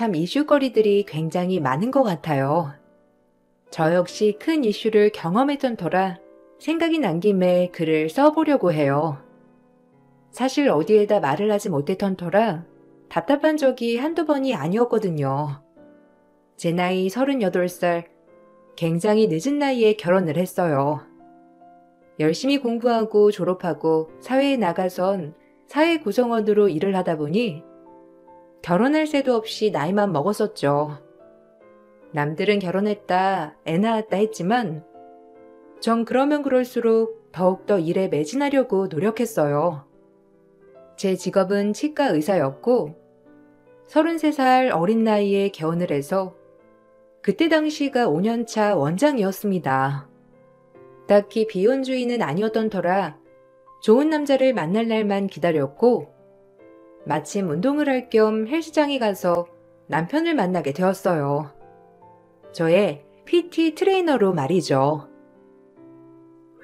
참 이슈거리들이 굉장히 많은 것 같아요. 저 역시 큰 이슈를 경험했던 터라 생각이 난 김에 글을 써보려고 해요. 사실 어디에다 말을 하지 못했던 터라 답답한 적이 한두 번이 아니었거든요. 제 나이 38살, 굉장히 늦은 나이에 결혼을 했어요. 열심히 공부하고 졸업하고 사회에 나가선 사회 구성원으로 일을 하다 보니 결혼할 새도 없이 나이만 먹었었죠. 남들은 결혼했다, 애 낳았다 했지만 전 그러면 그럴수록 더욱더 일에 매진하려고 노력했어요. 제 직업은 치과 의사였고 33살 어린 나이에 개원을 해서 그때 당시가 5년차 원장이었습니다. 딱히 비혼주의는 아니었던 터라 좋은 남자를 만날 날만 기다렸고 마침 운동을 할 겸 헬스장에 가서 남편을 만나게 되었어요. 저의 PT 트레이너로 말이죠.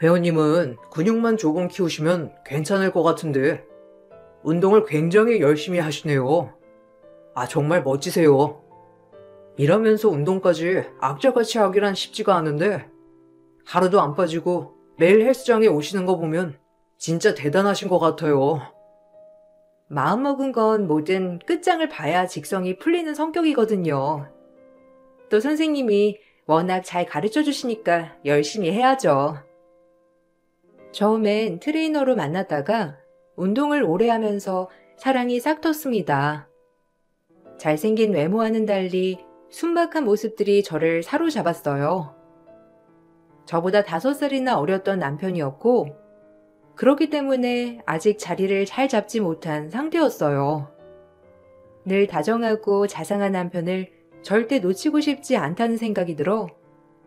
회원님은 근육만 조금 키우시면 괜찮을 것 같은데 운동을 굉장히 열심히 하시네요. 아, 정말 멋지세요. 일하면서 운동까지 악착같이 하기란 쉽지가 않은데 하루도 안 빠지고 매일 헬스장에 오시는 거 보면 진짜 대단하신 것 같아요. 마음먹은 건 뭐든 끝장을 봐야 직성이 풀리는 성격이거든요. 또 선생님이 워낙 잘 가르쳐 주시니까 열심히 해야죠. 처음엔 트레이너로 만났다가 운동을 오래 하면서 사랑이 싹 텄습니다. 잘생긴 외모와는 달리 순박한 모습들이 저를 사로잡았어요. 저보다 5살이나 어렸던 남편이었고 그렇기 때문에 아직 자리를 잘 잡지 못한 상태였어요. 늘 다정하고 자상한 남편을 절대 놓치고 싶지 않다는 생각이 들어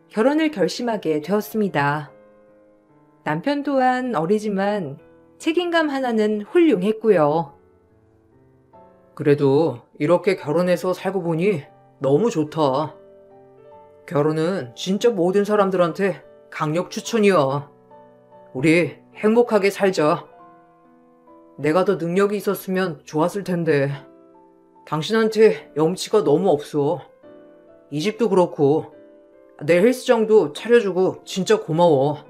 결혼을 결심하게 되었습니다. 남편 또한 어리지만 책임감 하나는 훌륭했고요. 그래도 이렇게 결혼해서 살고 보니 너무 좋다. 결혼은 진짜 모든 사람들한테 강력 추천이야. 우리 행복하게 살자. 내가 더 능력이 있었으면 좋았을 텐데 당신한테 염치가 너무 없어. 이 집도 그렇고 내 헬스장도 차려주고 진짜 고마워.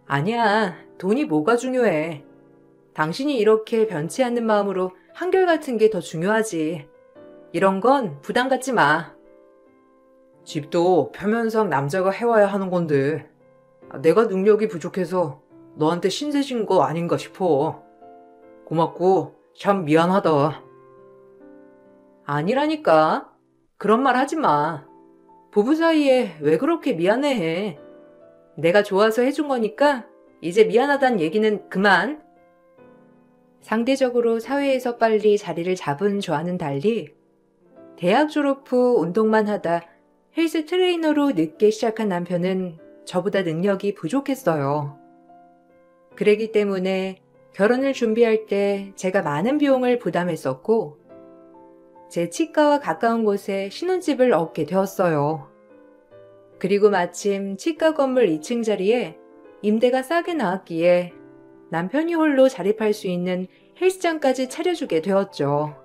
아니야, 돈이 뭐가 중요해. 당신이 이렇게 변치 않는 마음으로 한결같은 게 더 중요하지. 이런 건 부담 갖지 마. 집도 표면상 남자가 해와야 하는 건데 내가 능력이 부족해서 너한테 신세진 거 아닌가 싶어. 고맙고 참 미안하다. 아니라니까. 그런 말 하지 마. 부부 사이에 왜 그렇게 미안해해. 내가 좋아서 해준 거니까 이제 미안하단 얘기는 그만. 상대적으로 사회에서 빨리 자리를 잡은 저와는 달리 대학 졸업 후 운동만 하다 헬스 트레이너로 늦게 시작한 남편은 저보다 능력이 부족했어요. 그러기 때문에 결혼을 준비할 때 제가 많은 비용을 부담했었고 제 치과와 가까운 곳에 신혼집을 얻게 되었어요. 그리고 마침 치과 건물 2층 자리에 임대가 싸게 나왔기에 남편이 홀로 자립할 수 있는 헬스장까지 차려주게 되었죠.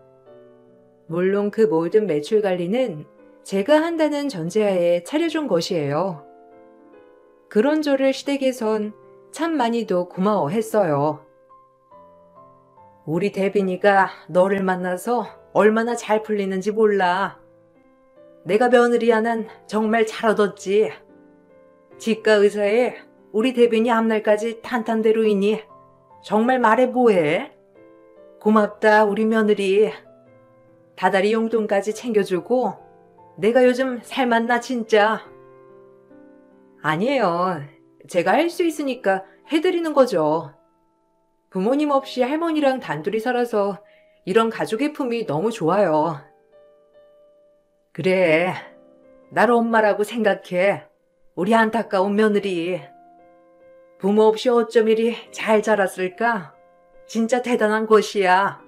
물론 그 모든 매출 관리는 제가 한다는 전제하에 차려준 것이에요. 그런 저를 시댁에선 참 많이도 고마워했어요. 우리 대빈이가 너를 만나서 얼마나 잘 풀리는지 몰라. 내가 며느리 하나는 정말 잘 얻었지. 치과 의사에 우리 대빈이 앞날까지 탄탄대로 있니? 정말 말해 뭐해? 고맙다 우리 며느리. 다달이 용돈까지 챙겨주고 내가 요즘 살맛나 진짜. 아니에요. 제가 할 수 있으니까 해드리는 거죠. 부모님 없이 할머니랑 단둘이 살아서 이런 가족의 품이 너무 좋아요. 그래, 날 엄마라고 생각해. 우리 안타까운 며느리. 부모 없이 어쩜 이리 잘 자랐을까? 진짜 대단한 것이야.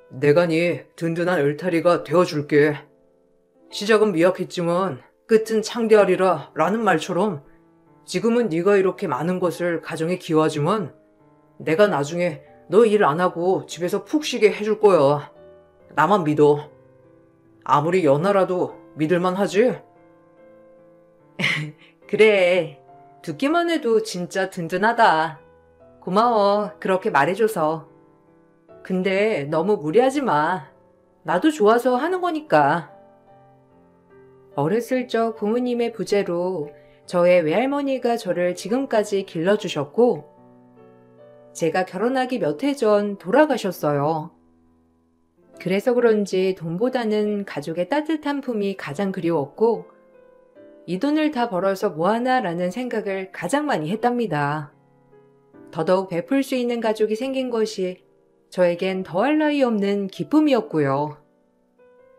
내가 네 든든한 울타리가 되어줄게. 시작은 미약했지만 끝은 창대하리라 라는 말처럼 지금은 네가 이렇게 많은 것을 가정에 기여하지만 내가 나중에 너 일 안 하고 집에서 푹 쉬게 해줄 거야. 나만 믿어. 아무리 연하라도 믿을만 하지? 그래. 듣기만 해도 진짜 든든하다. 고마워. 그렇게 말해줘서. 근데 너무 무리하지 마. 나도 좋아서 하는 거니까. 어렸을 적 부모님의 부재로 저의 외할머니가 저를 지금까지 길러주셨고, 제가 결혼하기 몇 해 전 돌아가셨어요. 그래서 그런지 돈보다는 가족의 따뜻한 품이 가장 그리웠고, 이 돈을 다 벌어서 뭐하나라는 생각을 가장 많이 했답니다. 더더욱 베풀 수 있는 가족이 생긴 것이 저에겐 더할 나위 없는 기쁨이었고요.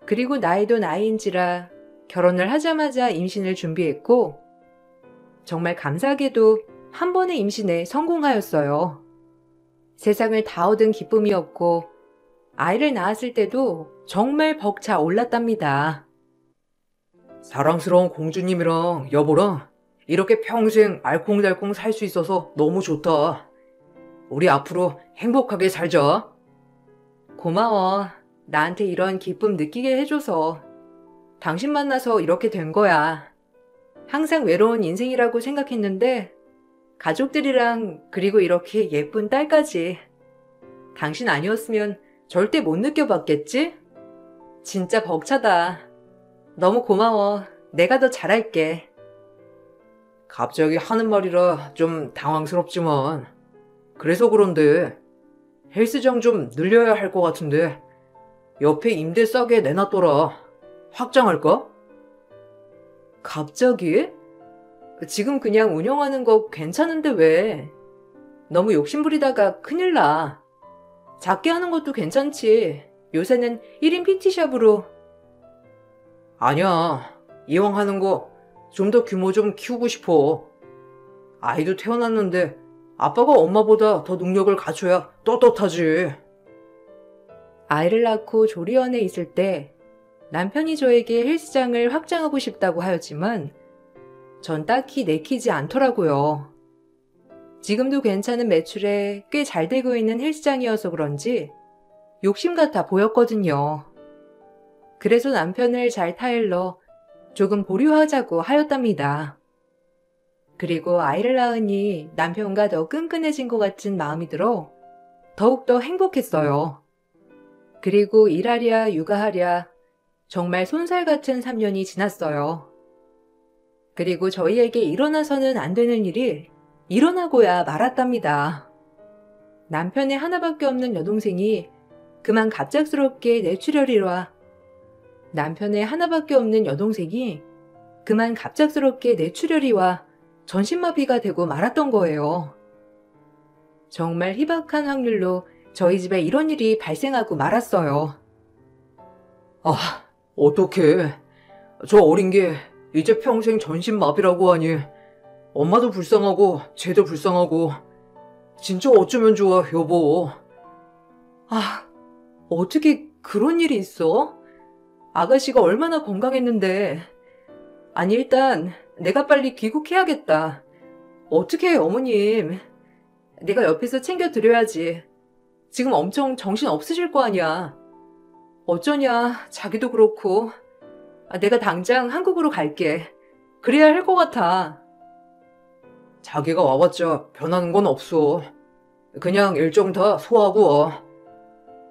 그리고 나이도 나이인지라 결혼을 하자마자 임신을 준비했고, 정말 감사하게도 한 번의 임신에 성공하였어요. 세상을 다 얻은 기쁨이었고, 아이를 낳았을 때도 정말 벅차 올랐답니다. 사랑스러운 공주님이랑 여보랑 이렇게 평생 알콩달콩 살 수 있어서 너무 좋다. 우리 앞으로 행복하게 살자. 고마워. 나한테 이런 기쁨 느끼게 해줘서. 당신 만나서 이렇게 된 거야. 항상 외로운 인생이라고 생각했는데 가족들이랑 그리고 이렇게 예쁜 딸까지. 당신 아니었으면 절대 못 느껴봤겠지? 진짜 벅차다. 너무 고마워. 내가 더 잘할게. 갑자기 하는 말이라 좀 당황스럽지만 그래서 그런데 헬스장 좀 늘려야 할 것 같은데 옆에 임대 싸게 내놨더라. 확장할까? 갑자기? 지금 그냥 운영하는 거 괜찮은데 왜? 너무 욕심부리다가 큰일 나. 작게 하는 것도 괜찮지. 요새는 1인 PT샵으로. 아니야. 이왕 하는 거 좀 더 규모 좀 키우고 싶어. 아이도 태어났는데 아빠가 엄마보다 더 능력을 갖춰야 떳떳하지. 아이를 낳고 조리원에 있을 때 남편이 저에게 헬스장을 확장하고 싶다고 하였지만 전 딱히 내키지 않더라고요. 지금도 괜찮은 매출에 꽤 잘 되고 있는 헬스장이어서 그런지 욕심 같아 보였거든요. 그래서 남편을 잘 타일러 조금 보류하자고 하였답니다. 그리고 아이를 낳으니 남편과 더 끈끈해진 것 같은 마음이 들어 더욱더 행복했어요. 그리고 일하랴 육아하랴 정말 손살 같은 3년이 지났어요. 그리고 저희에게 일어나서는 안 되는 일이 일어나고야 말았답니다. 남편의 하나밖에 없는 여동생이 그만 갑작스럽게 뇌출혈이라 남편의 하나밖에 없는 여동생이 그만 갑작스럽게 뇌출혈이와 전신마비가 되고 말았던 거예요. 정말 희박한 확률로 저희 집에 이런 일이 발생하고 말았어요. 아, 어떡해. 저 어린 게 이제 평생 전신마비라고 하니 엄마도 불쌍하고 쟤도 불쌍하고 진짜 어쩌면 좋아, 여보. 아, 어떻게 그런 일이 있어? 아가씨가 얼마나 건강했는데. 아니, 일단 내가 빨리 귀국해야겠다. 어떻게 해, 어머님. 내가 옆에서 챙겨드려야지. 지금 엄청 정신 없으실 거 아니야. 어쩌냐, 자기도 그렇고. 내가 당장 한국으로 갈게. 그래야 할 것 같아. 자기가 와봤자 변하는 건 없어. 그냥 일정 다 소화하고 와.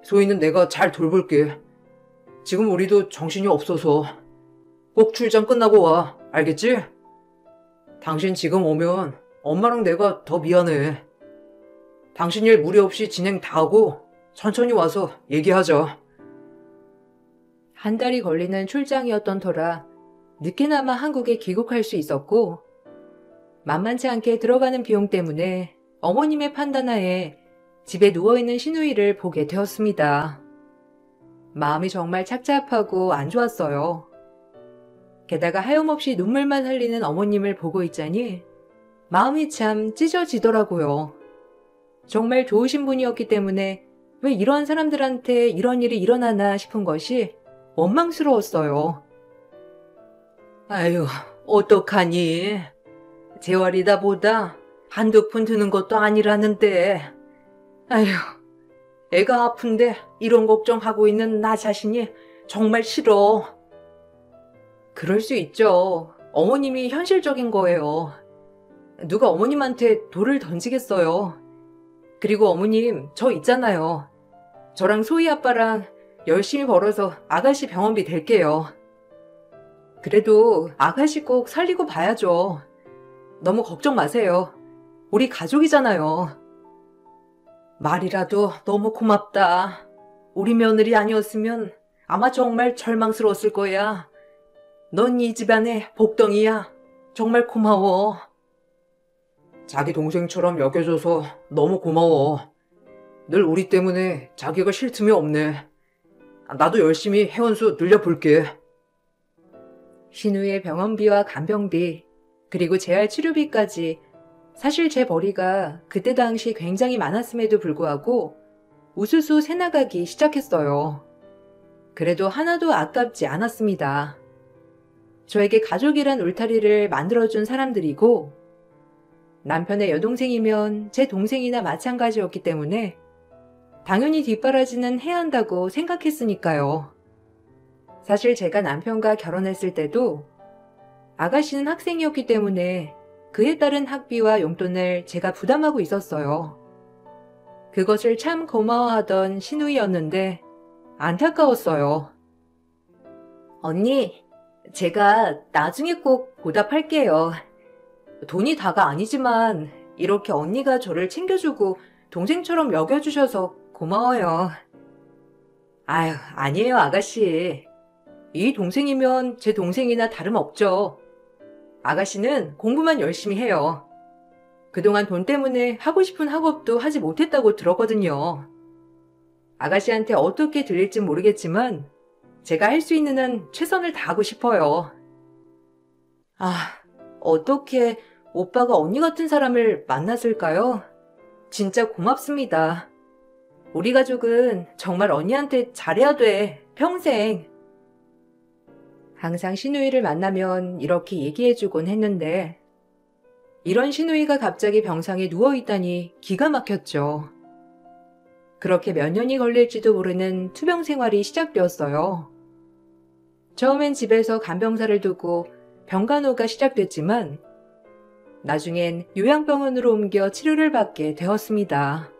소희는 내가 잘 돌볼게. 지금 우리도 정신이 없어서. 꼭 출장 끝나고 와. 알겠지? 당신 지금 오면 엄마랑 내가 더 미안해. 당신 일 무리 없이 진행 다 하고 천천히 와서 얘기하자. 한 달이 걸리는 출장이었던 터라 늦게나마 한국에 귀국할 수 있었고 만만치 않게 들어가는 비용 때문에 어머님의 판단하에 집에 누워있는 시누이를 보게 되었습니다. 마음이 정말 착잡하고 안 좋았어요. 게다가 하염없이 눈물만 흘리는 어머님을 보고 있자니 마음이 참 찢어지더라고요. 정말 좋으신 분이었기 때문에 왜 이런 사람들한테 이런 일이 일어나나 싶은 것이 원망스러웠어요. 아유, 어떡하니? 재활이다 보다 한두 푼 드는 것도 아니라는데. 아휴, 애가 아픈데 이런 걱정하고 있는 나 자신이 정말 싫어. 그럴 수 있죠. 어머님이 현실적인 거예요. 누가 어머님한테 돌을 던지겠어요. 그리고 어머님, 저 있잖아요. 저랑 소희 아빠랑 열심히 벌어서 아가씨 병원비 댈게요. 그래도 아가씨 꼭 살리고 봐야죠. 너무 걱정 마세요. 우리 가족이잖아요. 말이라도 너무 고맙다. 우리 며느리 아니었으면 아마 정말 절망스러웠을 거야. 넌 이 집안의 복덩이야. 정말 고마워. 자기 동생처럼 여겨줘서 너무 고마워. 늘 우리 때문에 자기가 쉴 틈이 없네. 나도 열심히 회원수 늘려볼게. 신우의 병원비와 간병비, 그리고 재활 치료비까지 사실 제 벌이가 그때 당시 굉장히 많았음에도 불구하고 우수수 새나가기 시작했어요. 그래도 하나도 아깝지 않았습니다. 저에게 가족이란 울타리를 만들어준 사람들이고 남편의 여동생이면 제 동생이나 마찬가지였기 때문에 당연히 뒷바라지는 해야 한다고 생각했으니까요. 사실 제가 남편과 결혼했을 때도 아가씨는 학생이었기 때문에 그에 따른 학비와 용돈을 제가 부담하고 있었어요. 그것을 참 고마워하던 신우이였는데 안타까웠어요. 언니, 제가 나중에 꼭 보답할게요. 돈이 다가 아니지만 이렇게 언니가 저를 챙겨주고 동생처럼 여겨주셔서 고마워요. 아유, 아니에요, 아가씨. 이 동생이면 제 동생이나 다름없죠. 아가씨는 공부만 열심히 해요. 그동안 돈 때문에 하고 싶은 학업도 하지 못했다고 들었거든요. 아가씨한테 어떻게 들릴진 모르겠지만 제가 할 수 있는 한 최선을 다하고 싶어요. 아, 어떻게 오빠가 언니 같은 사람을 만났을까요? 진짜 고맙습니다. 우리 가족은 정말 언니한테 잘해야 돼, 평생. 항상 신우이를 만나면 이렇게 얘기해주곤 했는데 이런 신우이가 갑자기 병상에 누워있다니 기가 막혔죠. 그렇게 몇 년이 걸릴지도 모르는 투병 생활이 시작되었어요. 처음엔 집에서 간병사를 두고 병간호가 시작됐지만 나중엔 요양병원으로 옮겨 치료를 받게 되었습니다.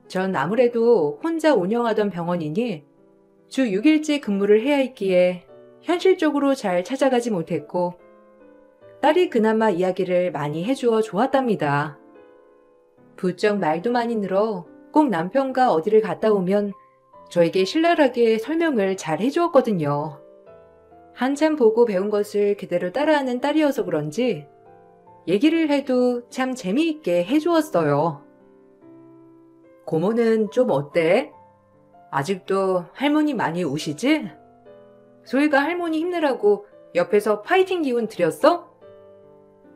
전 아무래도 혼자 운영하던 병원이니 주 6일째 근무를 해야 했기에 현실적으로 잘 찾아가지 못했고 딸이 그나마 이야기를 많이 해주어 좋았답니다. 부쩍 말도 많이 늘어 꼭 남편과 어디를 갔다 오면 저에게 신랄하게 설명을 잘 해주었거든요. 한참 보고 배운 것을 그대로 따라하는 딸이어서 그런지 얘기를 해도 참 재미있게 해주었어요. 고모는 좀 어때? 아직도 할머니 많이 우시지? 소희가 할머니 힘내라고 옆에서 파이팅 기운 드렸어?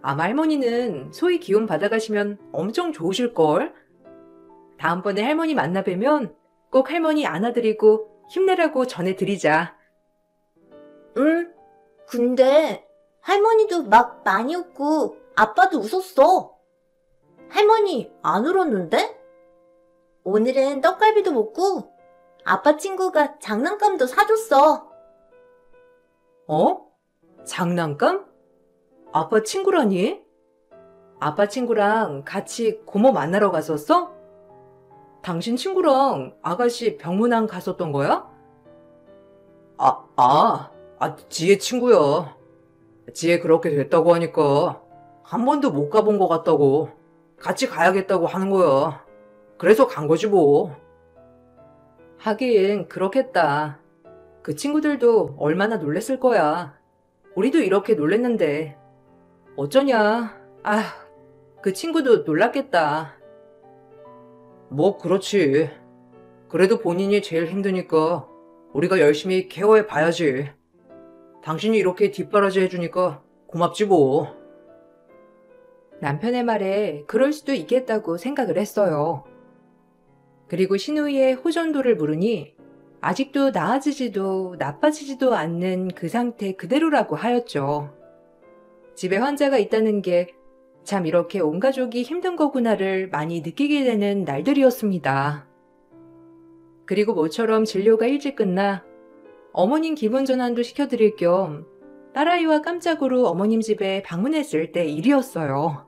아마 할머니는 소희 기운 받아가시면 엄청 좋으실걸? 다음번에 할머니 만나 뵈면 꼭 할머니 안아드리고 힘내라고 전해드리자. 응, 근데 할머니도 막 많이 웃고 아빠도 웃었어. 할머니 안 울었는데? 오늘은 떡갈비도 먹고 아빠 친구가 장난감도 사줬어. 어? 장난감? 아빠 친구라니? 아빠 친구랑 같이 고모 만나러 갔었어? 당신 친구랑 아가씨 병문안 갔었던 거야? 지혜 친구야. 지혜 그렇게 됐다고 하니까 한 번도 못 가본 것 같다고. 같이 가야겠다고 하는 거야. 그래서 간 거지 뭐. 하긴 그렇겠다. 그 친구들도 얼마나 놀랬을 거야. 우리도 이렇게 놀랬는데. 어쩌냐. 그 친구도 놀랐겠다. 뭐 그렇지. 그래도 본인이 제일 힘드니까 우리가 열심히 케어해 봐야지. 당신이 이렇게 뒷바라지 해주니까 고맙지 뭐. 남편의 말에 그럴 수도 있겠다고 생각을 했어요. 그리고 신우이의 호전도를 물으니 아직도 나아지지도 나빠지지도 않는 그 상태 그대로라고 하였죠. 집에 환자가 있다는 게 참 이렇게 온 가족이 힘든 거구나를 많이 느끼게 되는 날들이었습니다. 그리고 모처럼 진료가 일찍 끝나 어머님 기분 전환도 시켜드릴 겸 딸아이와 깜짝으로 어머님 집에 방문했을 때 일이었어요.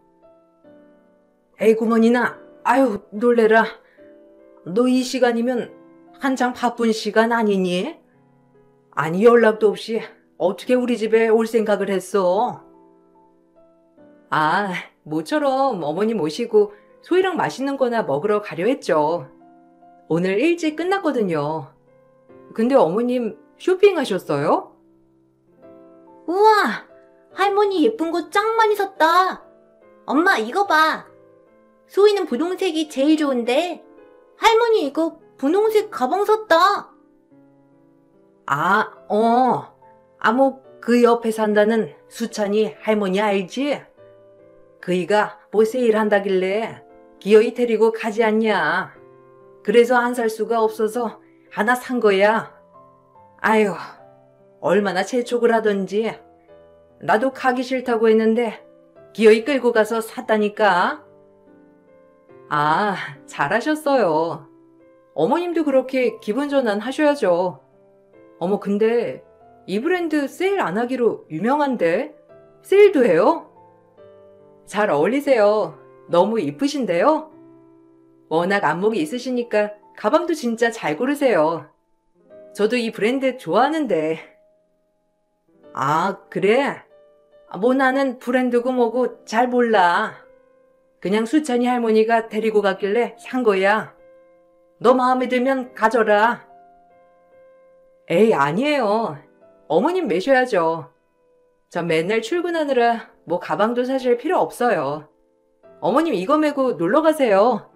에이, 고모니나, 아유, 놀래라. 너 이 시간이면 한창 바쁜 시간 아니니? 아니, 연락도 없이 어떻게 우리 집에 올 생각을 했어? 아, 모처럼 어머님 모시고 소희랑 맛있는 거나 먹으러 가려 했죠. 오늘 일찍 끝났거든요. 근데 어머님 쇼핑하셨어요? 우와, 할머니 예쁜 거 짱 많이 샀다. 엄마 이거 봐. 소희는 분홍색이 제일 좋은데 할머니 이거 분홍색 가방 샀다. 그 옆에 산다는 수찬이 할머니 알지? 그이가 뭐 세일한다길래 기어이 데리고 가지 않냐. 그래서 안 살 수가 없어서 하나 산 거야. 아유, 얼마나 재촉을 하던지. 나도 가기 싫다고 했는데 기어이 끌고 가서 샀다니까. 아, 잘하셨어요. 어머님도 그렇게 기분 전환 하셔야죠. 어머, 근데 이 브랜드 세일 안 하기로 유명한데 세일도 해요? 잘 어울리세요. 너무 이쁘신데요? 워낙 안목이 있으시니까 가방도 진짜 잘 고르세요. 저도 이 브랜드 좋아하는데. 아, 그래? 뭐 나는 브랜드고 뭐고 잘 몰라. 그냥 수찬이 할머니가 데리고 갔길래 산 거야. 너 마음에 들면 가져라. 에이, 아니에요. 어머님 매셔야죠. 전 맨날 출근하느라 뭐 가방도 사실 필요 없어요. 어머님 이거 메고 놀러 가세요.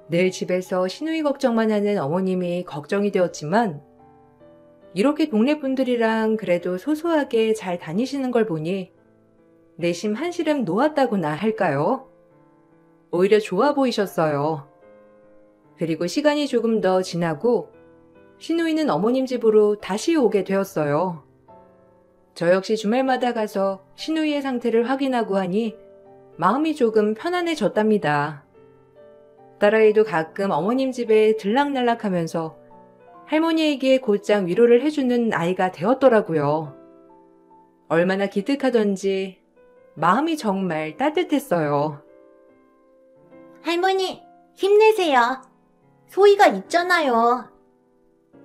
늘 집에서 시누이 걱정만 하는 어머님이 걱정이 되었지만 이렇게 동네 분들이랑 그래도 소소하게 잘 다니시는 걸 보니 내심 한시름 놓았다고나 할까요? 오히려 좋아 보이셨어요. 그리고 시간이 조금 더 지나고 시누이는 어머님 집으로 다시 오게 되었어요. 저 역시 주말마다 가서 시누이의 상태를 확인하고 하니 마음이 조금 편안해졌답니다. 딸아이도 가끔 어머님 집에 들락날락하면서 할머니에게 곧장 위로를 해주는 아이가 되었더라고요. 얼마나 기특하던지 마음이 정말 따뜻했어요. 할머니 힘내세요. 소희가 있잖아요.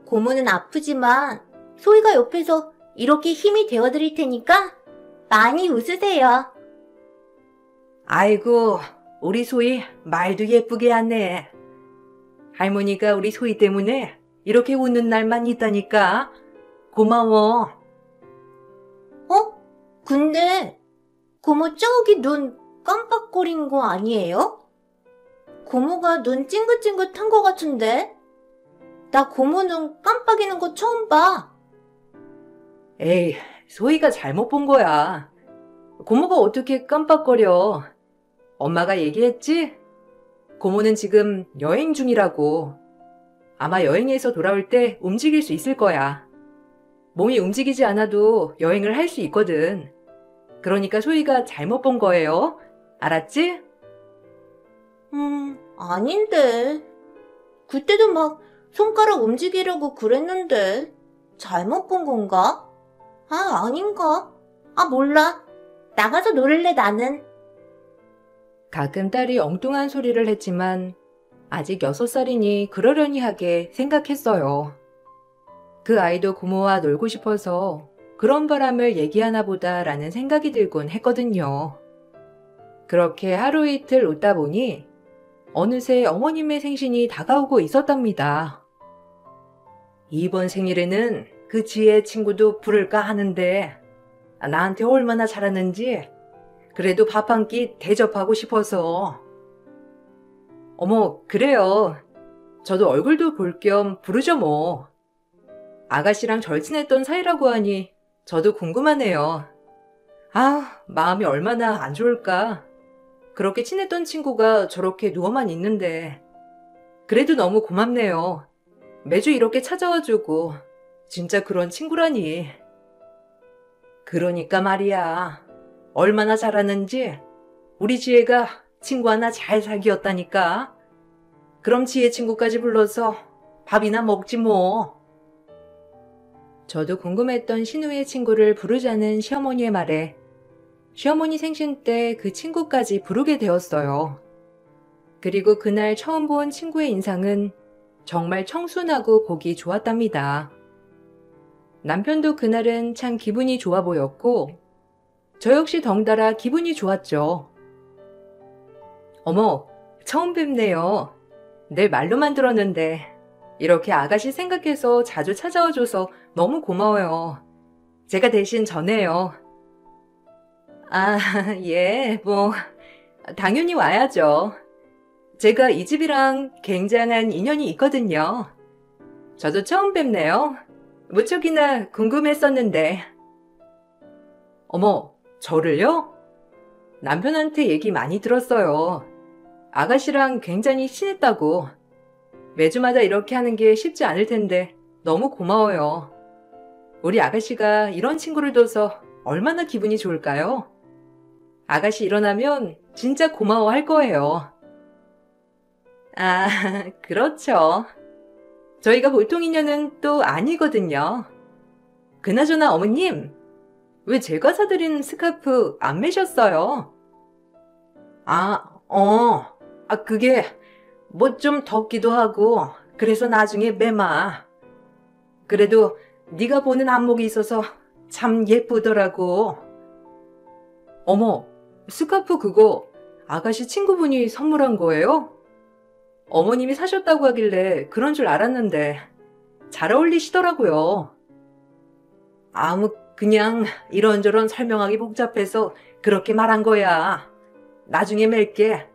고모는 아프지만 소희가 옆에서 이렇게 힘이 되어드릴 테니까 많이 웃으세요. 아이고, 우리 소희 말도 예쁘게 하네. 할머니가 우리 소희 때문에 이렇게 웃는 날만 있다니까. 고마워. 근데 고모 저기 눈 깜빡거린 거 아니에요? 고모가 눈 찡긋찡긋한 거 같은데? 나 고모 눈 깜빡이는 거 처음 봐. 에이, 소희가 잘못 본 거야. 고모가 어떻게 깜빡거려. 엄마가 얘기했지? 고모는 지금 여행 중이라고. 아마 여행에서 돌아올 때 움직일 수 있을 거야. 몸이 움직이지 않아도 여행을 할 수 있거든. 그러니까 소희가 잘못 본 거예요. 알았지? 아닌데. 그때도 막 손가락 움직이려고 그랬는데 잘못 본 건가? 아닌가? 몰라. 나가서 놀래 나는. 가끔 딸이 엉뚱한 소리를 했지만 아직 6살이니 그러려니 하게 생각했어요. 그 아이도 고모와 놀고 싶어서 그런 바람을 얘기하나 보다라는 생각이 들곤 했거든요. 그렇게 하루 이틀 웃다 보니 어느새 어머님의 생신이 다가오고 있었답니다. 이번 생일에는 그 지혜 친구도 부를까 하는데 나한테 얼마나 잘하는지 그래도 밥 한 끼 대접하고 싶어서. 어머, 그래요. 저도 얼굴도 볼 겸 부르죠 뭐. 아가씨랑 절친했던 사이라고 하니 저도 궁금하네요. 마음이 얼마나 안 좋을까. 그렇게 친했던 친구가 저렇게 누워만 있는데. 그래도 너무 고맙네요. 매주 이렇게 찾아와주고 진짜 그런 친구라니. 그러니까 말이야. 얼마나 잘하는지 우리 지혜가 친구 하나 잘 사귀었다니까. 그럼 지혜 친구까지 불러서 밥이나 먹지 뭐. 저도 궁금했던 신우의 친구를 부르자는 시어머니의 말에 시어머니 생신 때 그 친구까지 부르게 되었어요. 그리고 그날 처음 본 친구의 인상은 정말 청순하고 보기 좋았답니다. 남편도 그날은 참 기분이 좋아 보였고 저 역시 덩달아 기분이 좋았죠. 어머, 처음 뵙네요. 늘 말로만 들었는데 이렇게 아가씨 생각해서 자주 찾아와줘서 너무 고마워요. 제가 대신 전해요. 아, 예, 당연히 와야죠. 제가 이 집이랑 굉장한 인연이 있거든요. 저도 처음 뵙네요. 무척이나 궁금했었는데. 어머, 저를요? 남편한테 얘기 많이 들었어요. 아가씨랑 굉장히 친했다고. 매주마다 이렇게 하는 게 쉽지 않을 텐데 너무 고마워요. 우리 아가씨가 이런 친구를 둬서 얼마나 기분이 좋을까요? 아가씨 일어나면 진짜 고마워할 거예요. 아, 그렇죠. 저희가 보통 인연은 또 아니거든요. 그나저나 어머님, 왜 제가 사드린 스카프 안 매셨어요? 그게 좀 덥기도 하고 그래서 나중에 매마. 그래도 네가 보는 안목이 있어서 참 예쁘더라고. 어머, 스카프 그거 아가씨 친구분이 선물한 거예요? 어머님이 사셨다고 하길래 그런 줄 알았는데 잘 어울리시더라고요. 그냥 이런저런 설명하기 복잡해서 그렇게 말한 거야. 나중에 맬게.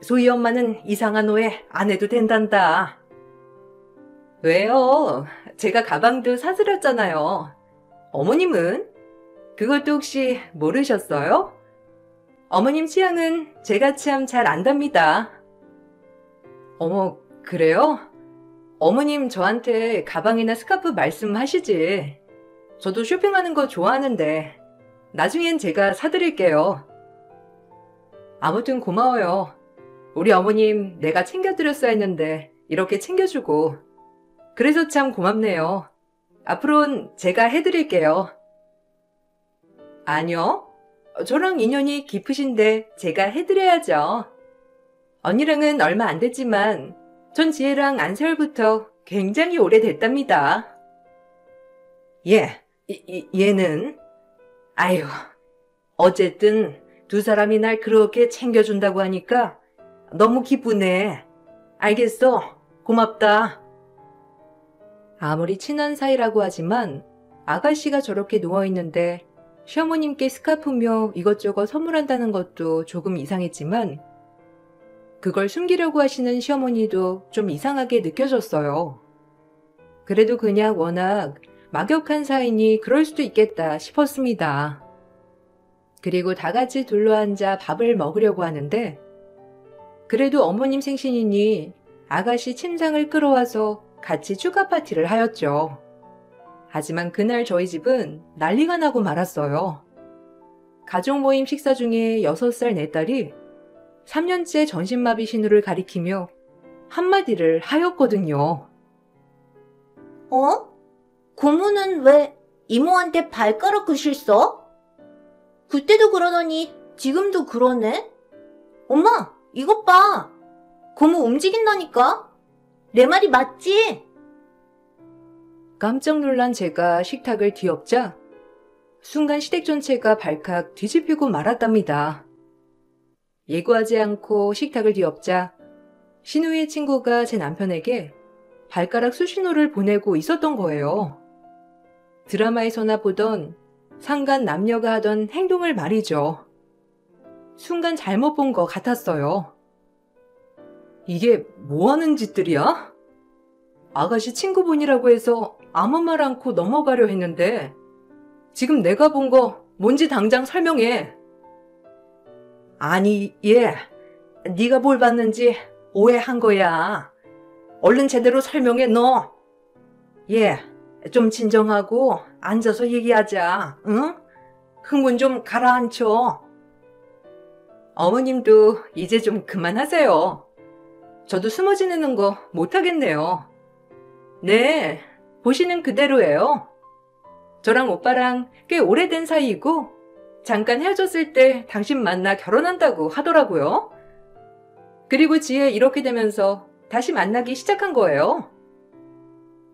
소희 엄마는 이상한 오해 안 해도 된단다. 왜요? 제가 가방도 사드렸잖아요. 어머님은? 그것도 혹시 모르셨어요? 어머님 취향은 제가 참 잘 안답니다. 어머, 그래요? 어머님 저한테 가방이나 스카프 말씀하시지. 저도 쇼핑하는 거 좋아하는데 나중엔 제가 사드릴게요. 아무튼 고마워요. 우리 어머님 내가 챙겨드렸어야 했는데 이렇게 챙겨주고 그래서 참 고맙네요. 앞으로는 제가 해드릴게요. 아니요. 저랑 인연이 깊으신데 제가 해드려야죠. 언니랑은 얼마 안 됐지만 전 지혜랑 안세월부터 굉장히 오래됐답니다. 얘는? 아유, 어쨌든 두 사람이 날 그렇게 챙겨준다고 하니까 너무 기쁘네. 알겠어. 고맙다. 아무리 친한 사이라고 하지만 아가씨가 저렇게 누워있는데 시어머님께 스카프며 이것저것 선물한다는 것도 조금 이상했지만 그걸 숨기려고 하시는 시어머니도 좀 이상하게 느껴졌어요. 그래도 그냥 워낙 막역한 사이니 그럴 수도 있겠다 싶었습니다. 그리고 다 같이 둘러앉아 밥을 먹으려고 하는데 그래도 어머님 생신이니 아가씨 침상을 끌어와서 같이 축하 파티를 하였죠. 하지만 그날 저희 집은 난리가 나고 말았어요. 가족 모임 식사 중에 6살 내 딸이 3년째 전신마비 신우를 가리키며 한마디를 하였거든요. 고모는 왜 이모한테 발가락 긋실 써? 그때도 그러더니 지금도 그러네? 엄마, 이것 봐. 고모 움직인다니까? 내 말이 맞지? 깜짝 놀란 제가 식탁을 뒤엎자 순간 시댁 전체가 발칵 뒤집히고 말았답니다. 예고하지 않고 식탁을 뒤엎자 신우의 친구가 제 남편에게 발가락 수신호를 보내고 있었던 거예요. 드라마에서나 보던 상간 남녀가 하던 행동을 말이죠. 순간 잘못 본 것 같았어요. 이게 뭐 하는 짓들이야? 아가씨 친구분이라고 해서 아무 말 않고 넘어가려 했는데 지금 내가 본 거 뭔지 당장 설명해. 아니, 네가 뭘 봤는지 오해한 거야. 얼른 제대로 설명해, 너. 좀 진정하고 앉아서 얘기하자, 응? 흥분 좀 가라앉혀. 어머님도 이제 좀 그만하세요. 저도 숨어 지내는 거 못하겠네요. 네, 보시는 그대로예요. 저랑 오빠랑 꽤 오래된 사이이고 잠깐 헤어졌을 때 당신 만나 결혼한다고 하더라고요. 그리고 지혜 이렇게 되면서 다시 만나기 시작한 거예요.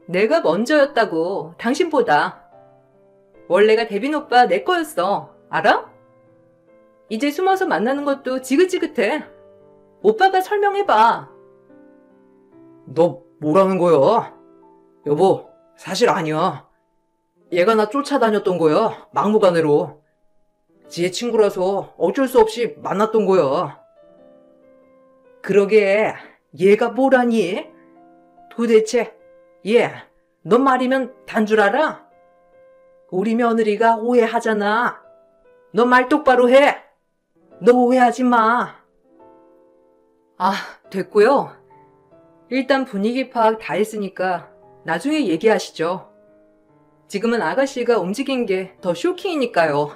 내가 먼저였다고, 당신보다. 원래가 대빈 오빠 내 거였어. 알아? 이제 숨어서 만나는 것도 지긋지긋해. 오빠가 설명해봐. 너 뭐라는 거야? 여보, 사실 아니야. 얘가 나 쫓아다녔던 거야, 막무가내로. 지혜 친구라서 어쩔 수 없이 만났던 거야. 그러게, 얘가 뭐라니? 도대체 얘, 너 말이면 단 줄 알아? 우리 며느리가 오해하잖아. 너 말 똑바로 해. 너 오해하지 마. 아, 됐고요. 일단 분위기 파악 다 했으니까 나중에 얘기하시죠. 지금은 아가씨가 움직인 게 더 쇼킹이니까요.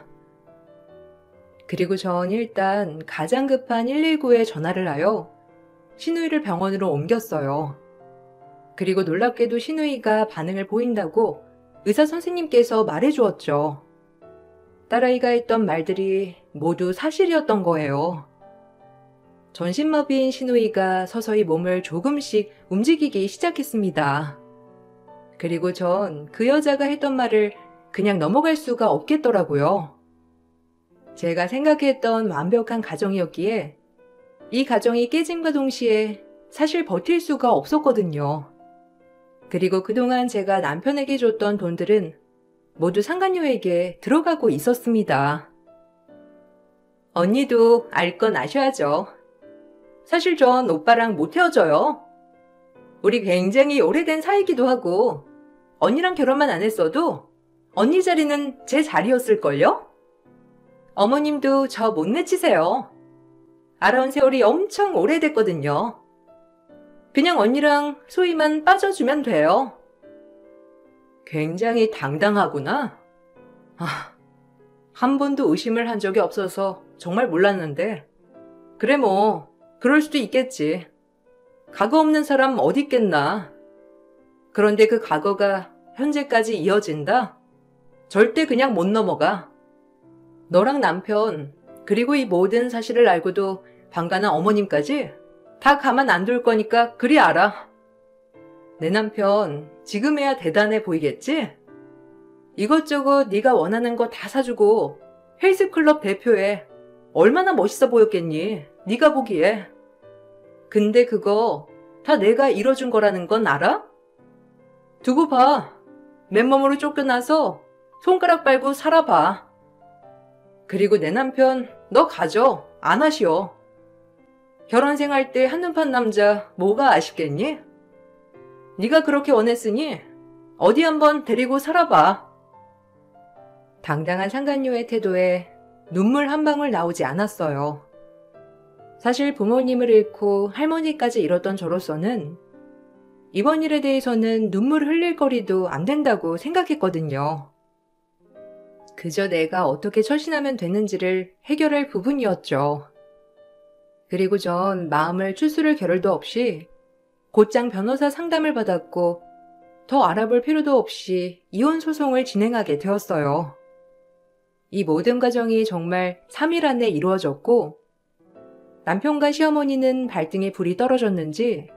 그리고 전 일단 가장 급한 119에 전화를 하여 신우이를 병원으로 옮겼어요. 그리고 놀랍게도 신우이가 반응을 보인다고 의사 선생님께서 말해주었죠. 딸아이가 했던 말들이 모두 사실이었던 거예요. 전신마비인 신우이가 서서히 몸을 조금씩 움직이기 시작했습니다. 그리고 전 그 여자가 했던 말을 그냥 넘어갈 수가 없겠더라고요. 제가 생각했던 완벽한 가정이었기에 이 가정이 깨짐과 동시에 사실 버틸 수가 없었거든요. 그리고 그동안 제가 남편에게 줬던 돈들은 모두 상간녀에게 들어가고 있었습니다. 언니도 알 건 아셔야죠. 사실 전 오빠랑 못 헤어져요. 우리 굉장히 오래된 사이기도 하고 언니랑 결혼만 안 했어도 언니 자리는 제 자리였을걸요? 어머님도 저 못 내치세요. 알아온 세월이 엄청 오래됐거든요. 그냥 언니랑 소희만 빠져주면 돼요. 굉장히 당당하구나. 한 번도 의심을 한 적이 없어서 정말 몰랐는데. 그래 뭐 그럴 수도 있겠지. 과거 없는 사람 어디 있겠나. 그런데 그 과거가 현재까지 이어진다? 절대 그냥 못 넘어가. 너랑 남편, 그리고 이 모든 사실을 알고도 방관한 어머님까지 다 가만 안 둘 거니까 그리 알아. 내 남편 지금에야 대단해 보이겠지? 이것저것 네가 원하는 거 다 사주고 헬스클럽 대표에 얼마나 멋있어 보였겠니? 네가 보기에. 근데 그거 다 내가 이뤄준 거라는 건 알아? 두고 봐. 맨몸으로 쫓겨나서 손가락 빨고 살아봐. 그리고 내 남편 너 가져. 안 하시오. 결혼 생활 때 한눈판 남자 뭐가 아쉽겠니? 네가 그렇게 원했으니 어디 한번 데리고 살아봐. 당당한 상간녀의 태도에 눈물 한 방울 나오지 않았어요. 사실 부모님을 잃고 할머니까지 잃었던 저로서는 이번 일에 대해서는 눈물 흘릴 거리도 안 된다고 생각했거든요. 그저 내가 어떻게 처신하면 되는지를 해결할 부분이었죠. 그리고 전 마음을 추스를 겨를도 없이 곧장 변호사 상담을 받았고 더 알아볼 필요도 없이 이혼 소송을 진행하게 되었어요. 이 모든 과정이 정말 3일 안에 이루어졌고 남편과 시어머니는 발등에 불이 떨어졌는지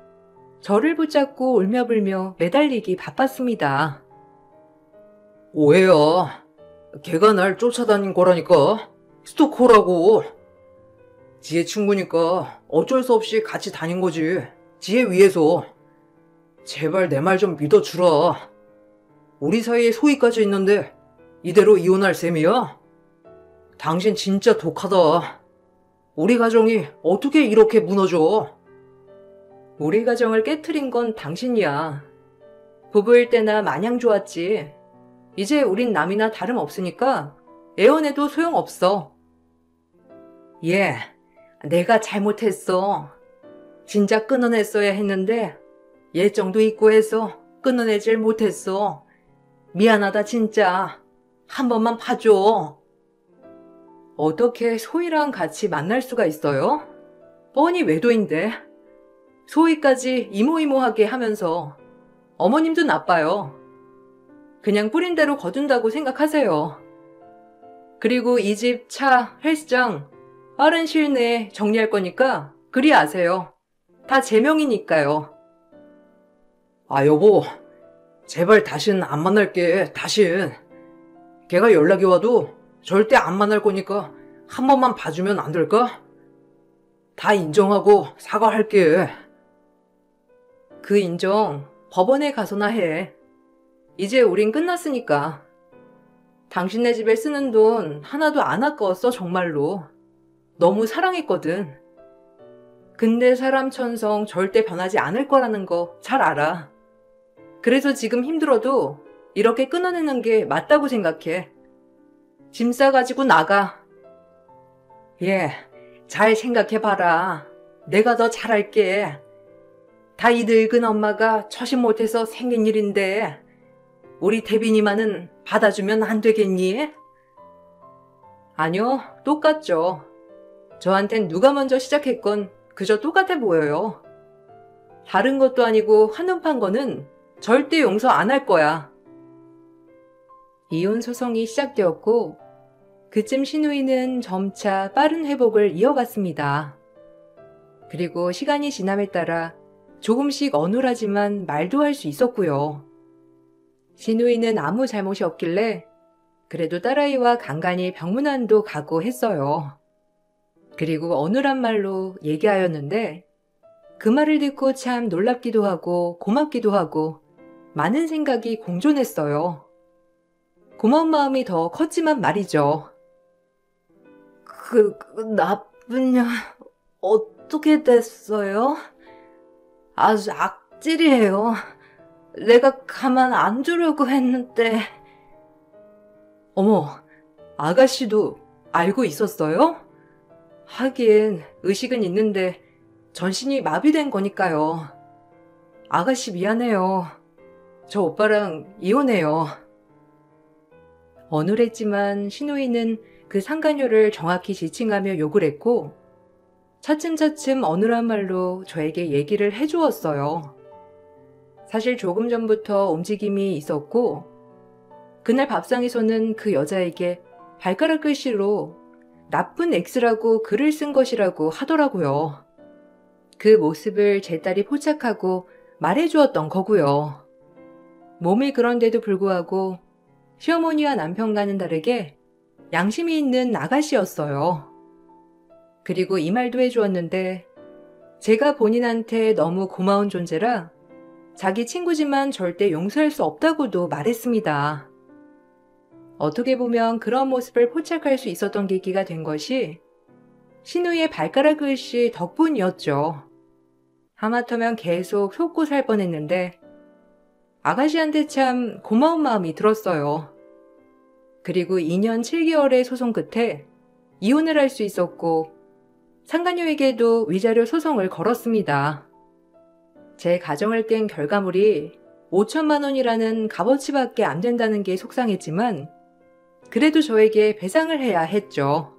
저를 붙잡고 울며불며 매달리기 바빴습니다. 오해야. 걔가 날 쫓아다닌 거라니까. 스토커라고. 지혜 친구니까 어쩔 수 없이 같이 다닌 거지. 지혜 위해서. 제발 내 말 좀 믿어주라. 우리 사이에 소희까지 있는데 이대로 이혼할 셈이야? 당신 진짜 독하다. 우리 가정이 어떻게 이렇게 무너져? 우리 가정을 깨트린 건 당신이야. 부부일 때나 마냥 좋았지. 이제 우린 남이나 다름없으니까 애원해도 소용없어. 얘, 내가 잘못했어. 진작 끊어냈어야 했는데 예정도 있고 해서 끊어내질 못했어. 미안하다 진짜. 한 번만 봐줘. 어떻게 소희랑 같이 만날 수가 있어요? 뻔히 외도인데. 소희까지 이모이모하게 하면서 어머님도 나빠요. 그냥 뿌린 대로 거둔다고 생각하세요. 그리고 이 집, 차, 헬스장 빠른 시일 내에 정리할 거니까 그리 아세요. 다 제 명이니까요. 아, 여보. 제발 다신 안 만날게, 다신. 걔가 연락이 와도 절대 안 만날 거니까 한 번만 봐주면 안 될까? 다 인정하고 사과할게. 그 인정 법원에 가서나 해. 이제 우린 끝났으니까. 당신네 집에 쓰는 돈 하나도 안 아까웠어, 정말로. 너무 사랑했거든. 근데 사람 천성 절대 변하지 않을 거라는 거 잘 알아. 그래서 지금 힘들어도 이렇게 끊어내는 게 맞다고 생각해. 짐 싸가지고 나가. 예, 잘 생각해봐라. 내가 더 잘할게. 다 이 늙은 엄마가 처신 못해서 생긴 일인데 우리 태빈이만은 받아주면 안 되겠니? 아니요, 똑같죠. 저한텐 누가 먼저 시작했건 그저 똑같아 보여요. 다른 것도 아니고 한눈 판 거는 절대 용서 안 할 거야. 이혼 소송이 시작되었고 그쯤 신우이는 점차 빠른 회복을 이어갔습니다. 그리고 시간이 지남에 따라 조금씩 어눌하지만 말도 할 수 있었고요. 신우이는 아무 잘못이 없길래 그래도 딸아이와 간간히 병문안도 가고 했어요. 그리고 어눌한 말로 얘기하였는데 그 말을 듣고 참 놀랍기도 하고 고맙기도 하고 많은 생각이 공존했어요. 고마운 마음이 더 컸지만 말이죠. 그 나쁜 년 어떻게 됐어요? 아주 악질이에요. 내가 가만 안 두려고 했는데. 어머, 아가씨도 알고 있었어요? 하긴 의식은 있는데 전신이 마비된 거니까요. 아가씨 미안해요. 저 오빠랑 이혼해요. 어눌했지만 신우이는 그 상간녀를 정확히 지칭하며 욕을 했고 차츰차츰 어눌한 말로 저에게 얘기를 해주었어요. 사실 조금 전부터 움직임이 있었고 그날 밥상에서는 그 여자에게 발가락 글씨로 나쁜 X라고 글을 쓴 것이라고 하더라고요. 그 모습을 제 딸이 포착하고 말해주었던 거고요. 몸이 그런데도 불구하고 시어머니와 남편과는 다르게 양심이 있는 아가씨였어요. 그리고 이 말도 해주었는데 제가 본인한테 너무 고마운 존재라 자기 친구지만 절대 용서할 수 없다고도 말했습니다. 어떻게 보면 그런 모습을 포착할 수 있었던 계기가 된 것이 신우의 발가락 글씨 덕분이었죠. 하마터면 계속 속고 살 뻔했는데 아가씨한테 참 고마운 마음이 들었어요. 그리고 2년 7개월의 소송 끝에 이혼을 할 수 있었고 상간녀에게도 위자료 소송을 걸었습니다. 제 가정을 깬 결과물이 5천만 원이라는 값어치밖에 안 된다는 게 속상했지만 그래도 저에게 배상을 해야 했죠.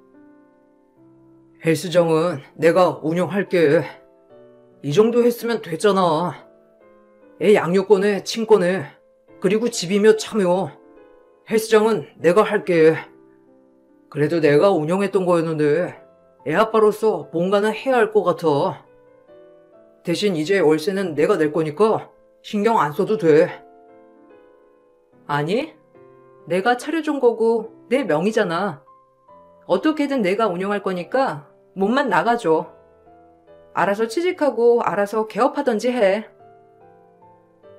헬스장은 내가 운영할게. 이 정도 했으면 됐잖아. 애 양육권에 친권에 그리고 집이며 차며 헬스장은 내가 할게. 그래도 내가 운영했던 거였는데 애 아빠로서 뭔가는 해야 할 것 같아. 대신 이제 월세는 내가 낼 거니까 신경 안 써도 돼. 아니, 내가 차려준 거고 내 명의잖아. 어떻게든 내가 운영할 거니까 몸만 나가줘. 알아서 취직하고 알아서 개업하던지 해.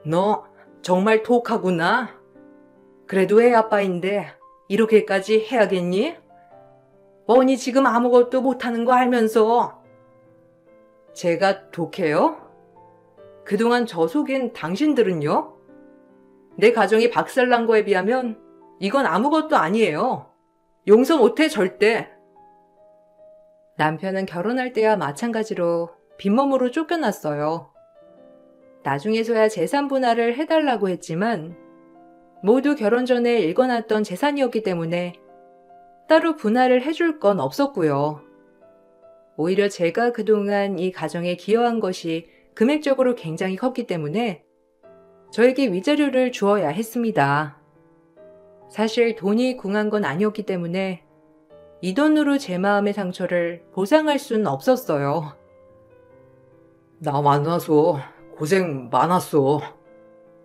너 정말 톡하구나. 그래도 애 아빠인데 이렇게까지 해야겠니? 뻔히 지금 아무것도 못하는 거 알면서. 제가 독해요? 그동안 저 속인 당신들은요? 내 가정이 박살난 거에 비하면 이건 아무것도 아니에요. 용서 못해 절대. 남편은 결혼할 때와 마찬가지로 빈몸으로 쫓겨났어요. 나중에서야 재산 분할을 해달라고 했지만 모두 결혼 전에 읽어놨던 재산이었기 때문에 따로 분할을 해줄 건 없었고요. 오히려 제가 그동안 이 가정에 기여한 것이 금액적으로 굉장히 컸기 때문에 저에게 위자료를 주어야 했습니다. 사실 돈이 궁한 건 아니었기 때문에 이 돈으로 제 마음의 상처를 보상할 수는 없었어요. 나 만나서 고생 많았어.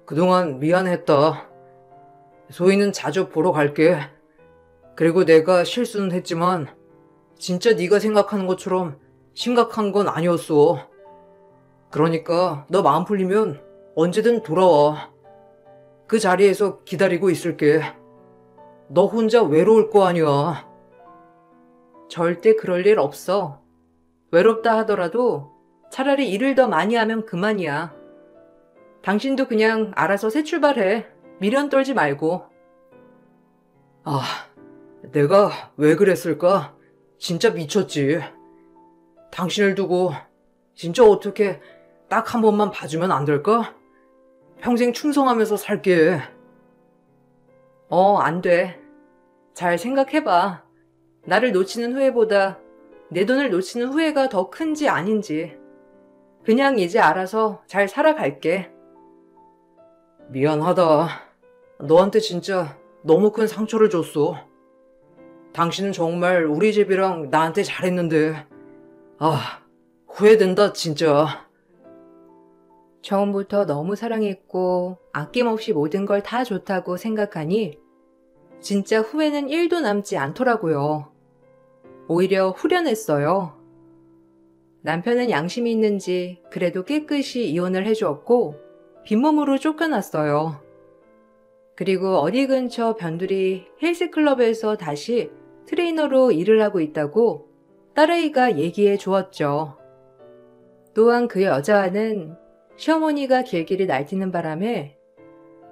그동안 미안했다. 소희는 자주 보러 갈게. 그리고 내가 실수는 했지만 진짜 네가 생각하는 것처럼 심각한 건 아니었어. 그러니까 너 마음 풀리면 언제든 돌아와. 그 자리에서 기다리고 있을게. 너 혼자 외로울 거 아니야. 절대 그럴 일 없어. 외롭다 하더라도 차라리 일을 더 많이 하면 그만이야. 당신도 그냥 알아서 새 출발해. 미련 떨지 말고. 아, 내가 왜 그랬을까? 진짜 미쳤지. 당신을 두고 진짜 어떻게 딱 한 번만 봐주면 안 될까? 평생 충성하면서 살게. 안 돼. 잘 생각해봐. 나를 놓치는 후회보다 내 돈을 놓치는 후회가 더 큰지 아닌지. 그냥 이제 알아서 잘 살아갈게. 미안하다. 너한테 진짜 너무 큰 상처를 줬어. 당신은 정말 우리 집이랑 나한테 잘했는데. 후회된다, 진짜. 처음부터 너무 사랑했고 아낌없이 모든 걸 다 좋다고 생각하니 진짜 후회는 1도 남지 않더라고요. 오히려 후련했어요. 남편은 양심이 있는지 그래도 깨끗이 이혼을 해주었고 빈몸으로 쫓겨났어요. 그리고 어디 근처 변두리 헬스클럽에서 다시 트레이너로 일을 하고 있다고 딸아이가 얘기해 주었죠. 또한 그 여자와는 시어머니가 길길이 날뛰는 바람에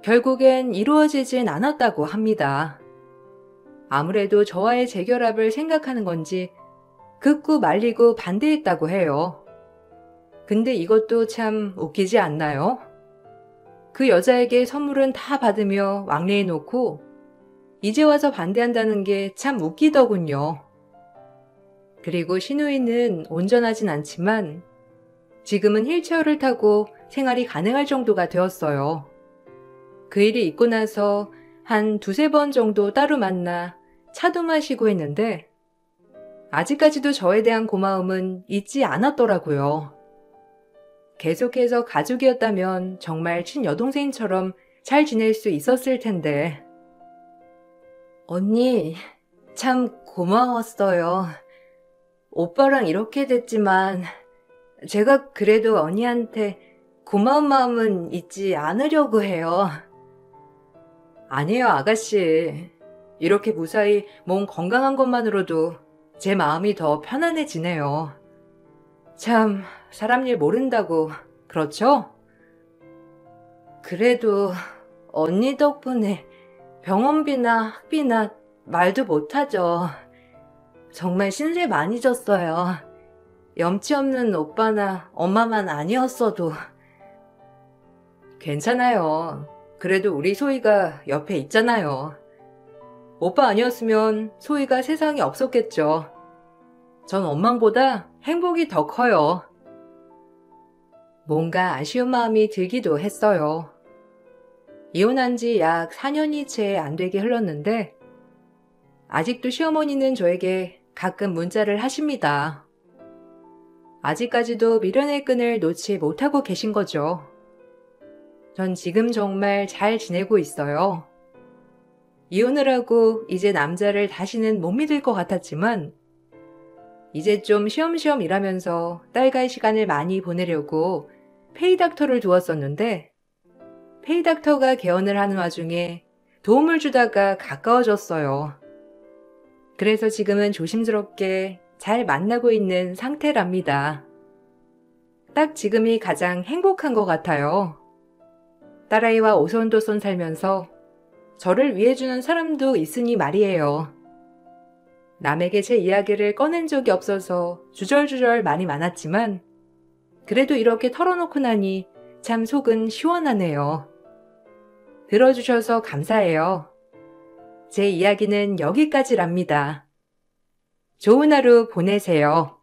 결국엔 이루어지진 않았다고 합니다. 아무래도 저와의 재결합을 생각하는 건지 극구 말리고 반대했다고 해요. 근데 이것도 참 웃기지 않나요? 그 여자에게 선물은 다 받으며 왕래해놓고 이제 와서 반대한다는 게 참 웃기더군요. 그리고 신우이는 온전하진 않지만 지금은 휠체어를 타고 생활이 가능할 정도가 되었어요. 그 일이 있고 나서 한 2-3번 정도 따로 만나 차도 마시고 했는데 아직까지도 저에 대한 고마움은 잊지 않았더라고요. 계속해서 가족이었다면 정말 친여동생처럼 잘 지낼 수 있었을 텐데. 언니, 참 고마웠어요. 오빠랑 이렇게 됐지만 제가 그래도 언니한테 고마운 마음은 잊지 않으려고 해요. 아니에요, 아가씨. 이렇게 무사히 몸 건강한 것만으로도 제 마음이 더 편안해지네요. 참, 사람 일 모른다고, 그렇죠? 그래도 언니 덕분에 병원비나 학비나 말도 못하죠. 정말 신세 많이 졌어요. 염치 없는 오빠나 엄마만 아니었어도. 괜찮아요. 그래도 우리 소희가 옆에 있잖아요. 오빠 아니었으면 소희가 세상에 없었겠죠. 전 엄마보다 행복이 더 커요. 뭔가 아쉬운 마음이 들기도 했어요. 이혼한 지 약 4년이 채 안 되게 흘렀는데 아직도 시어머니는 저에게 가끔 문자를 하십니다. 아직까지도 미련의 끈을 놓지 못하고 계신 거죠. 전 지금 정말 잘 지내고 있어요. 이혼을 하고 이제 남자를 다시는 못 믿을 것 같았지만 이제 좀 쉬엄쉬엄 일하면서 딸과의 시간을 많이 보내려고 페이닥터를 두었었는데 페이닥터가 개원을 하는 와중에 도움을 주다가 가까워졌어요. 그래서 지금은 조심스럽게 잘 만나고 있는 상태랍니다. 딱 지금이 가장 행복한 것 같아요. 딸아이와 오손도손 살면서 저를 위해주는 사람도 있으니 말이에요. 남에게 제 이야기를 꺼낸 적이 없어서 주절주절 말이 많았지만 그래도 이렇게 털어놓고 나니 참 속은 시원하네요. 들어주셔서 감사해요. 제 이야기는 여기까지랍니다. 좋은 하루 보내세요.